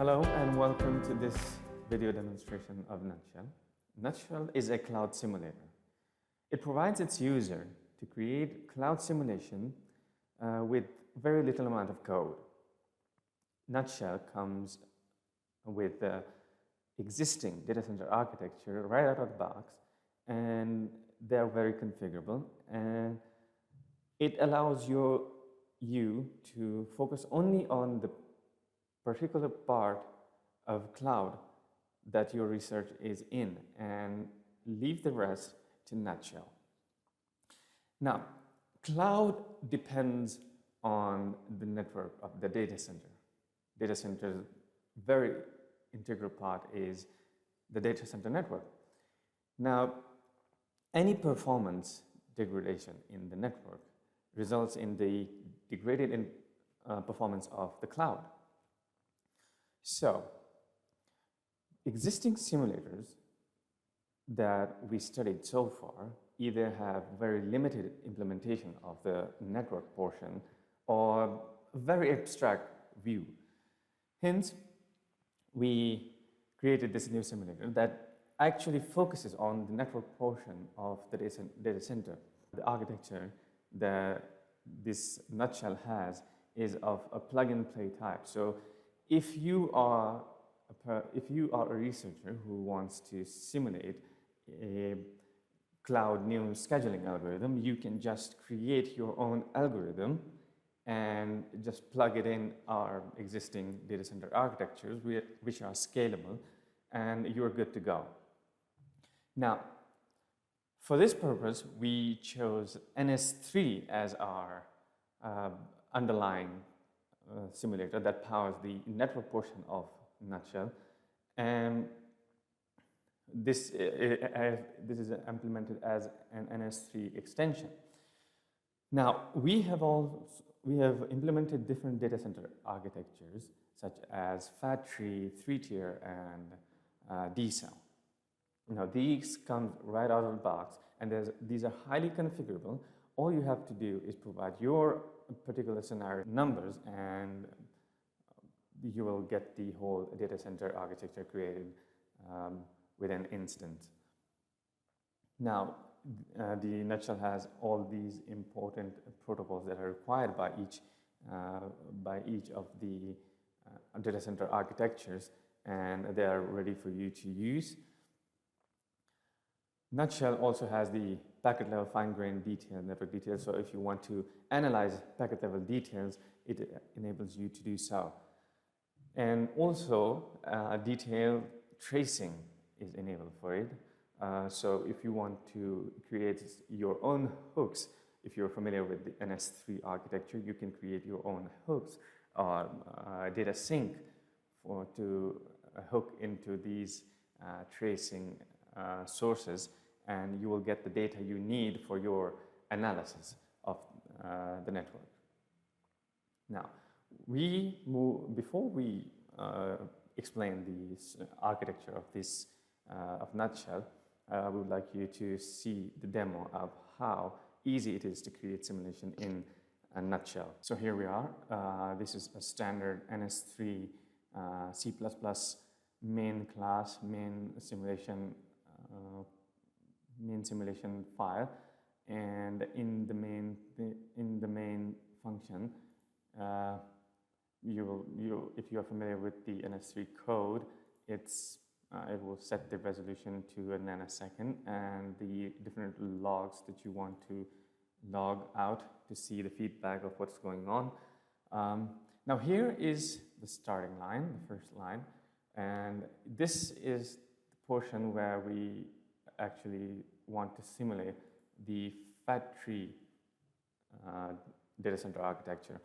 Hello and welcome to this video demonstration of Nutshell. Nutshell is a cloud simulator. It provides its user to create cloud simulation with very little amount of code. Nutshell comes with the existing data center architecture right out of the box, and they're very configurable, and it allows you to focus only on the particular part of cloud that your research is in and leave the rest to Nutshell. Now, cloud depends on the network of the data center. Data center's very integral part is the data center network. Now, any performance degradation in the network results in the degraded performance of the cloud. So, existing simulators that we studied so far either have very limited implementation of the network portion or a very abstract view. Hence, we created this new simulator that actually focuses on the network portion of the data center. The architecture that this Nutshell has is of a plug-and-play type. So if you are a researcher who wants to simulate a cloud new scheduling algorithm, you can just create your own algorithm and just plug it in our existing data center architectures, which are scalable, and you're good to go. Now, for this purpose, we chose NS3 as our underlying simulator that powers the network portion of Nutshell, and this is implemented as an NS3 extension. Now, we have implemented different data center architectures such as fat tree, 3-tier, and D-cell. Now, these come right out of the box, and these are highly configurable. All you have to do is provide your particular scenario numbers, and you will get the whole data center architecture created within an instant. Now, the Nutshell has all these important protocols that are required by each of the data center architectures, and they are ready for you to use. Nutshell also has the packet level fine-grained detail, network details, so if you want to analyze packet level details, it enables you to do so. And also, detail tracing is enabled for it. So if you want to create your own hooks, if you're familiar with the NS3 architecture, you can create your own hooks or data sync to hook into these tracing sources, and you will get the data you need for your analysis of the network. Now, before we explain the architecture of this of Nutshell, we would like you to see the demo of how easy it is to create simulation in a Nutshell. So here we are. This is a standard NS3 C++ main class, main simulation file, and in the main function, if you are familiar with the NS3 code, it will set the resolution to a nanosecond and the different logs that you want to log out to see the feedback of what's going on. Now here is the starting line, the first line, and this is the portion where we actually want to simulate the fat tree data center architecture.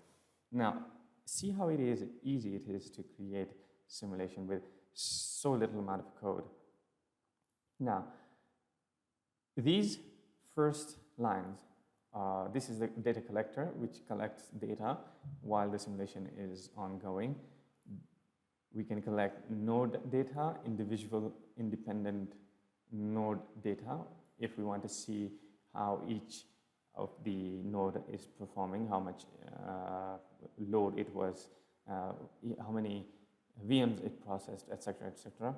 Now, see how easy it is to create simulation with so little amount of code. Now, these first lines, this is the data collector, which collects data while the simulation is ongoing. We can collect node data, individual independent node data, if we want to see how each of the node is performing, how much load it was, how many VMs it processed, etc., etc.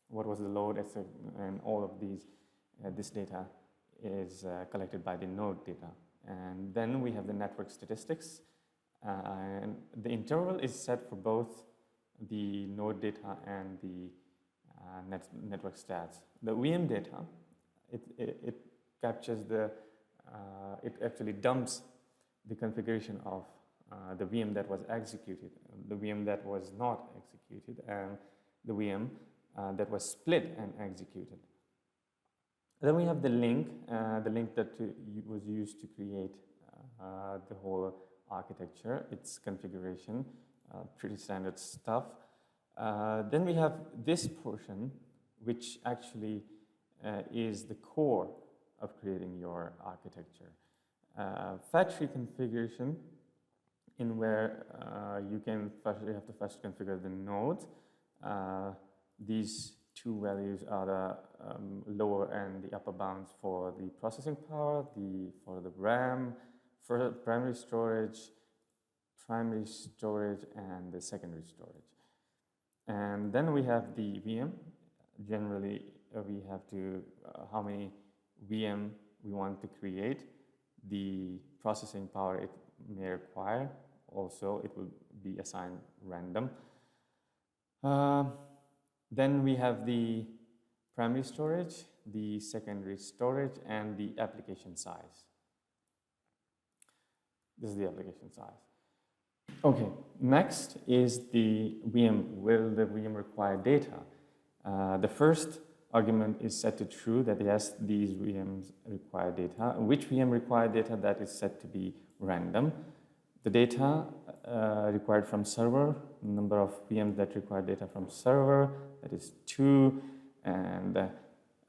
What was the load, etc., and all of these, this data is collected by the node data. And then we have the network statistics, and the interval is set for both the node data and the network stats. The VM data, it captures the, it actually dumps the configuration of the VM that was executed, the VM that was not executed, and the VM that was split and executed. Then we have the link that was used to create the whole architecture, its configuration, pretty standard stuff. Then we have this portion, which actually is the core of creating your architecture. Fat tree configuration, in where you have to first configure the nodes. These two values are the lower and the upper bounds for the processing power, for the RAM, for primary storage, and the secondary storage. And then we have the VM. Generally, we have to, how many VM we want to create, the processing power it may require. Also, it will be assigned random. Then we have the primary storage, the secondary storage, and the application size. This is the application size. Okay, next is the VM. Will the VM require data? The first argument is set to true, that yes, these VMs require data. Which VM require data? That is set to be random. The data required from server, number of VMs that require data from server, that is 2, and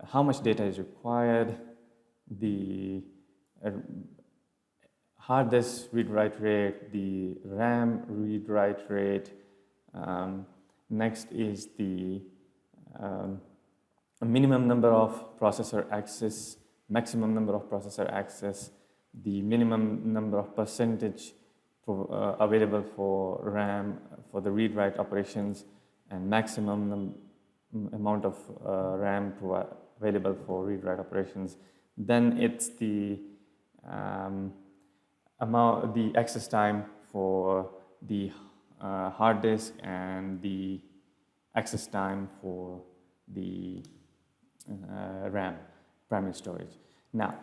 how much data is required, the hard disk read-write rate, the RAM read-write rate. Next is the minimum number of processor access, maximum number of processor access, the minimum number of percentage available for RAM for the read-write operations, and maximum amount of RAM available for read-write operations. Then it's the the access time for the hard disk and the access time for the RAM, primary storage. Now,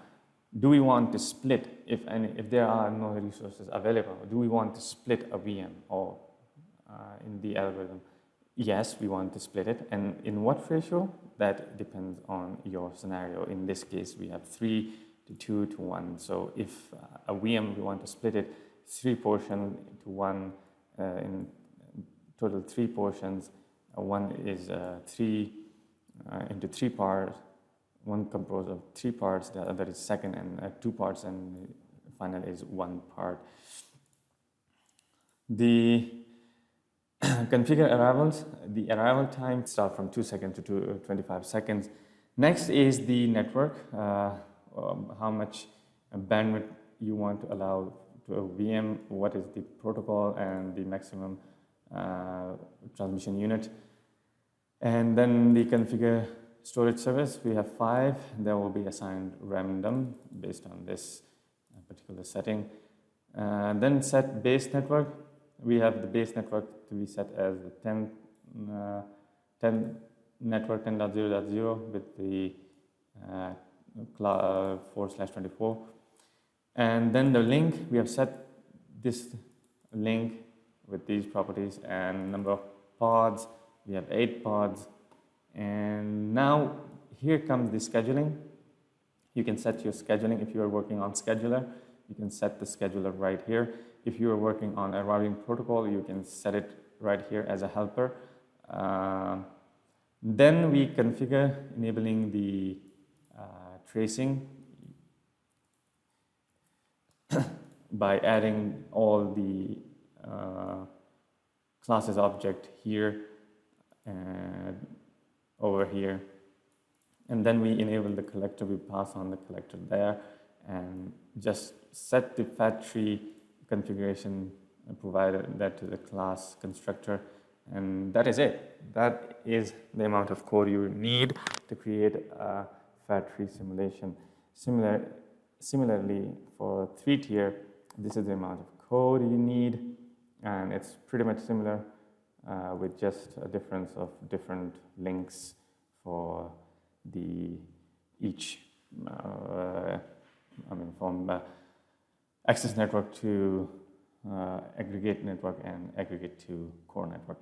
do we want to split, if there are no resources available, do we want to split a VM or in the algorithm? Yes, we want to split it. And in what ratio? That depends on your scenario. In this case, we have 3 to 2 to 1. So if a VM, we want to split it 3 portions to 1, in total 3 portions. One is 3 into 3 parts. One composed of 3 parts, the other is second, and 2 parts, and final is 1 part. The configure arrivals, the arrival time start from 2 seconds to 25 seconds. Next is the network, how much bandwidth you want to allow to a VM, what is the protocol and the maximum transmission unit. And then the configure storage service, we have 5. There will be assigned random based on this particular setting. Then set base network. We have the base network to be set as the 10 network 10.0.0 with the 4/24. And then the link, we have set this link with these properties and number of pods. We have 8 pods. And now here comes the scheduling. You can set your scheduling. If you are working on scheduler, you can set the scheduler right here. If you are working on a routing protocol, you can set it right here as a helper. Then we configure enabling the tracing by adding all the classes object here and over here, and then we enable the collector. We pass on the collector there and just set the fat tree configuration and provide that to the class constructor, And that is it. That is the amount of code you need to create a fat tree simulation. Similarly, for 3-tier, this is the amount of code you need, and it's pretty much similar with just a difference of different links for the each, from access network to aggregate network and aggregate to core network.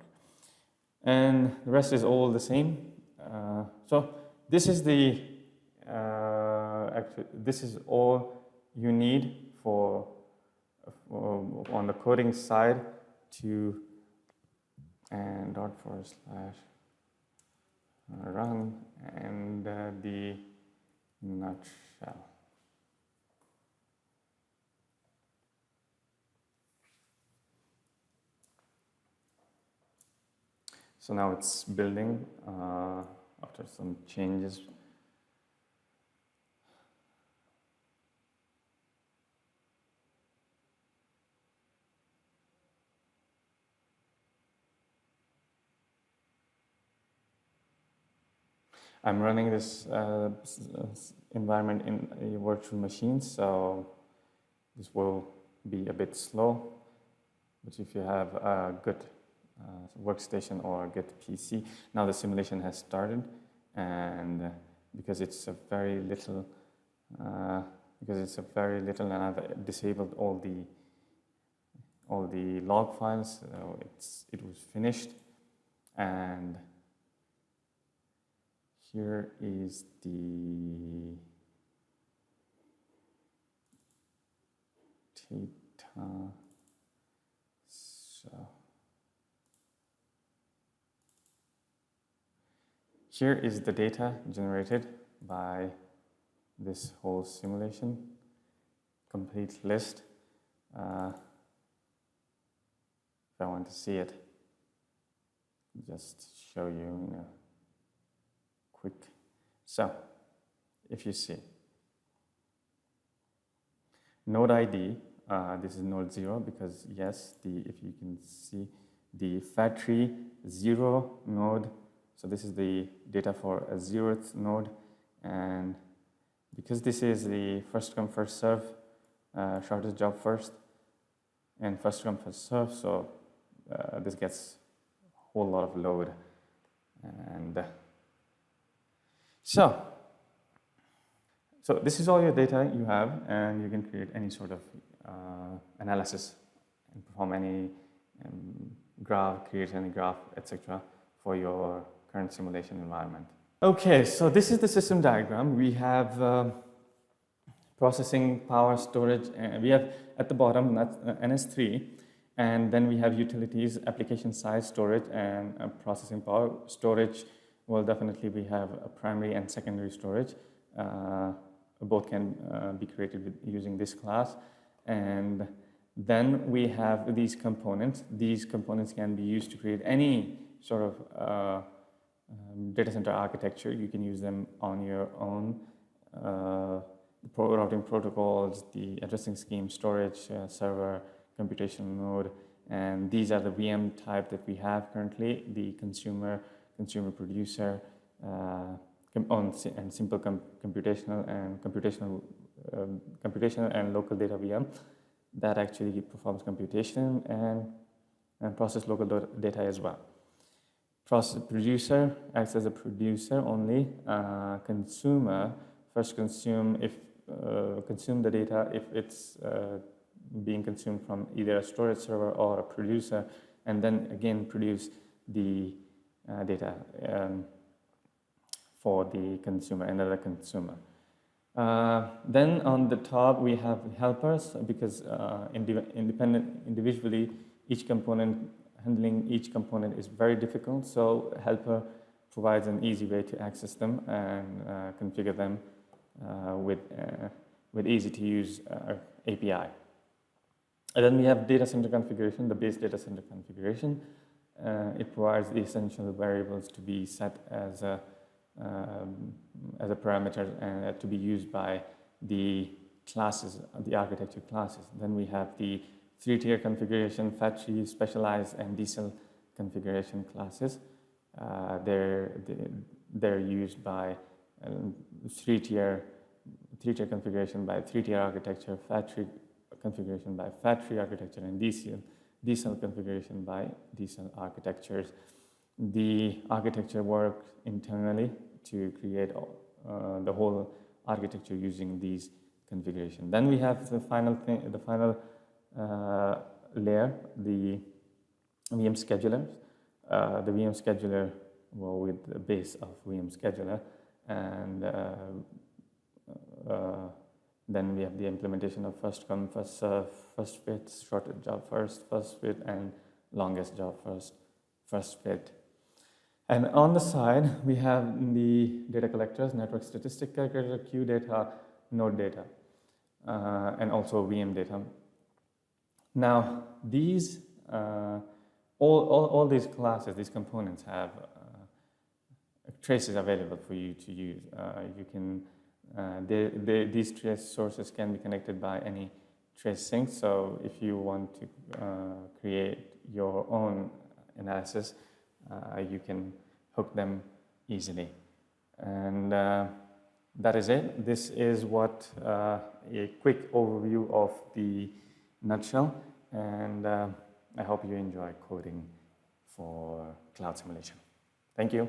And the rest is all the same. So this is the this is all you need for on the coding side to and ./run and the nutshell. So now it's building after some changes. I'm running this environment in a virtual machine, so this will be a bit slow. But if you have a good workstation or a good PC, now the simulation has started, and because it's a very little, and I've disabled all the log files, so it was finished, and here is the data. So here is the data generated by this whole simulation, complete list. If I want to see it, just show you in a quick. So if you see node ID, this is node 0 because yes, if you can see the fat tree 0 node. So this is the data for a 0th node, and because this is the first come first serve, shortest job first, and first come first serve, so this gets a whole lot of load, and so this is all your data you have, and you can create any sort of analysis and perform any graph, create any graph, etc. for your current simulation environment. Okay, so this is the system diagram. We have processing, power, storage, and we have at the bottom that's NS3, and then we have utilities, application size, storage, and processing power. Storage, well, definitely we have a primary and secondary storage. Both can be created using this class, and then we have these components. These components can be used to create any sort of data center architecture. You can use them on your own. Routing protocols, the addressing scheme, storage, server, computational node, and these are the VM type that we have currently: the consumer, producer, and simple computational and local data VM that actually performs computation and process local data as well. Process producer acts as a producer only. Consumer first consume the data if it's being consumed from either a storage server or a producer, and then again produce the data for the consumer, another consumer. Then on the top we have helpers, because individually each component, handling each component is very difficult, so helper provides an easy way to access them and configure them with easy to use API. And then we have data center configuration, the base data center configuration. It provides the essential variables to be set as a parameter and to be used by the classes, the architecture classes. Then we have the 3-tier configuration, fat tree, specialized, and decel configuration classes. They're used by three-tier configuration by three-tier architecture, fat tree configuration by fat tree architecture, and D-cell configuration by D-cell architectures. The architecture works internally to create the whole architecture using these configuration. Then we have the final layer, the VM schedulers. The VM scheduler, well, with the base of VM scheduler, and then we have the implementation of first come, first serve, first fit, shortest job first fit, and longest job first fit. And on the side, we have the data collectors, network statistic calculator, queue data, node data, and also VM data. Now, these all these classes, these components have traces available for you to use. You can these trace sources can be connected by any trace sync. So if you want to create your own analysis, you can hook them easily. And that is it. This is what a quick overview of the nutshell. And I hope you enjoy coding for cloud simulation. Thank you.